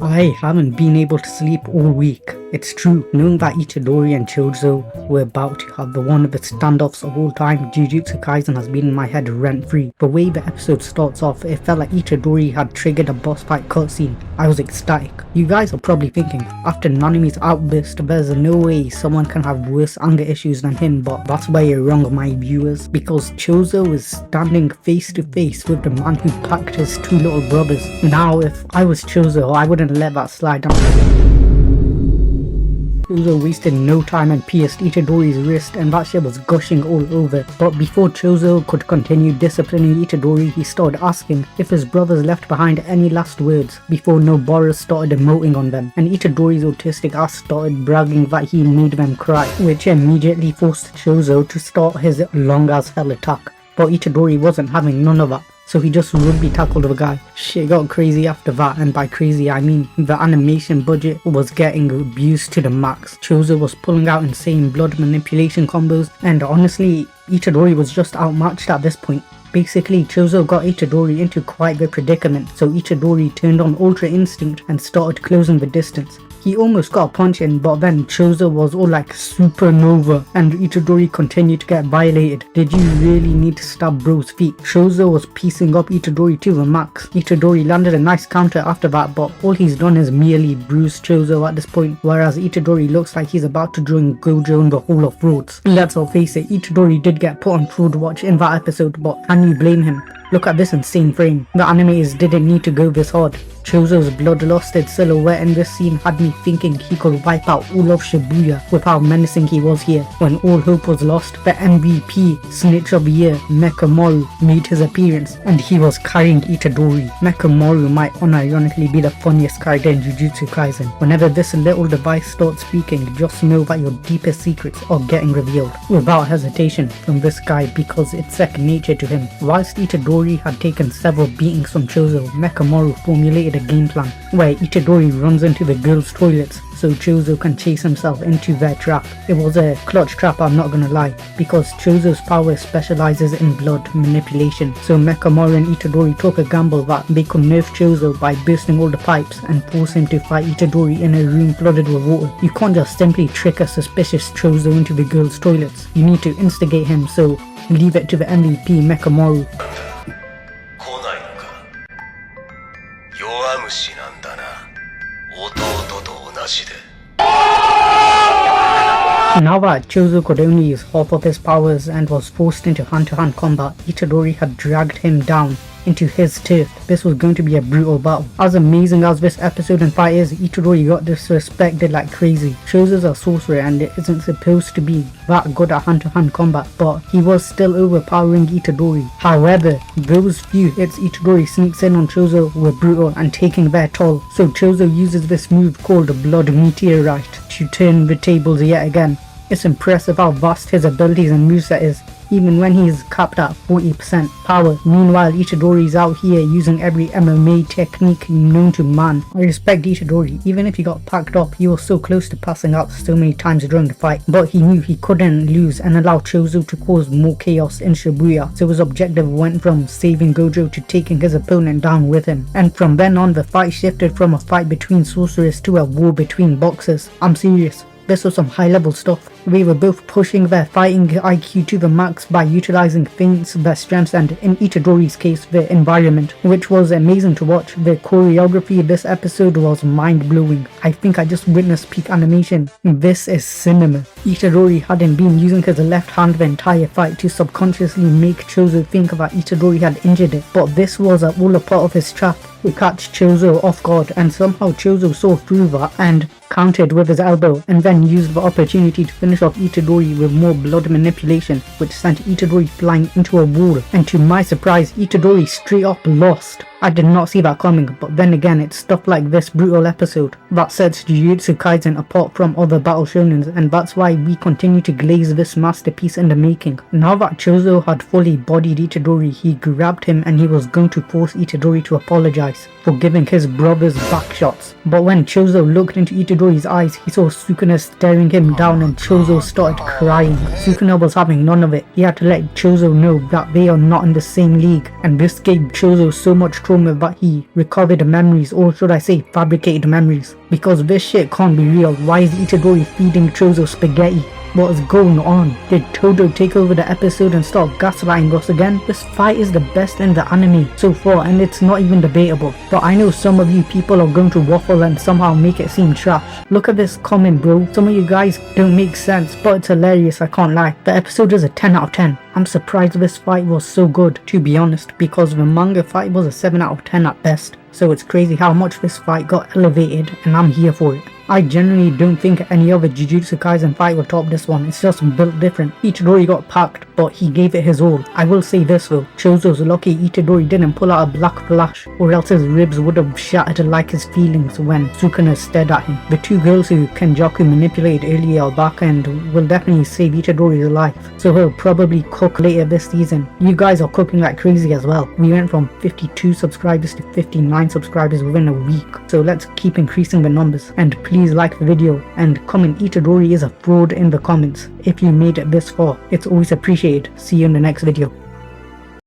I haven't been able to sleep all week. It's true, knowing that Itadori and Choso were about to have one of the standoffs of all time, Jujutsukaisen has been in my head rent-free. The way the episode starts off, it felt like Itadori had triggered a boss fight cutscene. I was ecstatic. You guys are probably thinking, after Nanami's outburst, there's no way someone can have worse anger issues than him, but that's where you're wrong, my viewers, because Choso is standing face to face with the man who packed his two little brothers. Now, if I was Choso, I wouldn't let that slide down. Choso wasted no time and pierced Itadori's wrist, and that shit was gushing all over. But before Choso could continue disciplining Itadori, he started asking if his brothers left behind any last words before Nobara started emoting on them, and Itadori's autistic ass started bragging that he made them cry, which immediately forced Choso to start his long as hell attack. But Itadori wasn't having none of that, so he just rugby tackled the guy. Shit got crazy after that, and by crazy I mean the animation budget was getting abused to the max. Choso was pulling out insane blood manipulation combos, and honestly, Itadori was just outmatched at this point. Basically, Choso got Itadori into quite the predicament, so Itadori turned on Ultra Instinct and started closing the distance. He almost got a punch in, but then Choso was all like supernova and Itadori continued to get violated. Did you really need to stab bro's feet? Choso was piecing up Itadori to the max. Itadori landed a nice counter after that, but all he's done is merely bruise Choso at this point, whereas Itadori looks like he's about to join Gojo in the Hall of Frauds. Let's all face it, Itadori did get put on fraud watch in that episode, but can you blame him? Look at this insane frame. The animators didn't need to go this hard. Choso's bloodlusted silhouette in this scene had me thinking he could wipe out all of Shibuya with how menacing he was here. When all hope was lost, the MVP Snitch of the Year, Mechamaru, made his appearance and he was carrying Itadori. Mechamaru might unironically be the funniest character in Jujutsukaisen. Whenever this little device starts speaking, just know that your deepest secrets are getting revealed without hesitation from this guy because it's second nature to him. Whilst Itadori had taken several beatings from Choso, Mechamaru formulated a game plan where Itadori runs into the girls' toilets so Choso can chase himself into their trap. It was a clutch trap, I'm not gonna lie, because Choso's power specializes in blood manipulation, so Mechamaru and Itadori took a gamble that they could nerf Choso by bursting all the pipes and force him to fight Itadori in a room flooded with water. You can't just simply trick a suspicious Choso into the girls' toilets. You need to instigate him, so leave it to the MVP Mechamaru. Now that Choso could only use half of his powers and was forced into hand-to-hand combat, Itadori had dragged him down into his turf. This was going to be a brutal battle. As amazing as this episode and fight is, Itadori got disrespected like crazy. Choso's a sorcerer and it isn't supposed to be that good at hand-to-hand combat, but he was still overpowering Itadori. However, those few hits Itadori sneaks in on Choso were brutal and taking their toll, so Choso uses this move called Blood Meteorite to turn the tables yet again. It's impressive how vast his abilities and moveset is, even when he is capped at 40% power. Meanwhile, Itadori is out here using every MMA technique known to man. I respect Itadori. Even if he got packed up, he was so close to passing out so many times during the fight, but he knew he couldn't lose and allow Choso to cause more chaos in Shibuya, so his objective went from saving Gojo to taking his opponent down with him. And from then on, the fight shifted from a fight between sorcerers to a war between boxers. I'm serious. This was some high level stuff. They were both pushing their fighting IQ to the max by utilizing feints, their strengths, and in Itadori's case, their environment, which was amazing to watch. The choreography of this episode was mind-blowing. I think I just witnessed peak animation. This is cinema. Itadori hadn't been using his left hand the entire fight to subconsciously make Choso think that Itadori had injured it, but this was all a part of his trap to catch Choso off guard, and somehow Choso saw through that and countered with his elbow, and then used the opportunity to finish off Itadori with more blood manipulation, which sent Itadori flying into a wall, and to my surprise, Itadori straight up lost. I did not see that coming, but then again, it's stuff like this brutal episode that sets Jujutsukaisen apart from other battle shonens, and that's why we continue to glaze this masterpiece in the making. Now that Choso had fully bodied Itadori, he grabbed him and he was going to force Itadori to apologize for giving his brothers back shots. But when Choso looked into Itadori's eyes, he saw Sukuna staring him down and Choso started crying. Sukuna was having none of it. He had to let Choso know that they are not in the same league, and this gave Choso so much told me that he recovered memories, or should I say fabricated memories. Because this shit can't be real. Why is Itadori feeding Choso spaghetti? What is going on? Did Todo take over the episode and start gaslighting us again? This fight is the best in the anime so far, and it's not even debatable. But I know some of you people are going to waffle and somehow make it seem trash. Look at this comment, bro. Some of you guys don't make sense, but it's hilarious, I can't lie. The episode is a 10 out of 10. I'm surprised this fight was so good, to be honest, because the manga fight was a 7 out of 10 at best. So it's crazy how much this fight got elevated, and I'm here for it. I genuinely don't think any other Jujutsu Kaisen fight will top this one. It's just built different. Itadori got packed, but he gave it his all. I will say this though, Choso's lucky Itadori didn't pull out a black flash, or else his ribs would have shattered like his feelings when Sukuna stared at him. The two girls who Kenjaku manipulated earlier are back and will definitely save Itadori's life, so he'll probably cook later this season. You guys are cooking like crazy as well. We went from 52 subscribers to 59 subscribers within a week, so let's keep increasing the numbers. And please like the video and comment Itadori is a fraud in the comments if you made it this far. It's always appreciated. See you in the next video.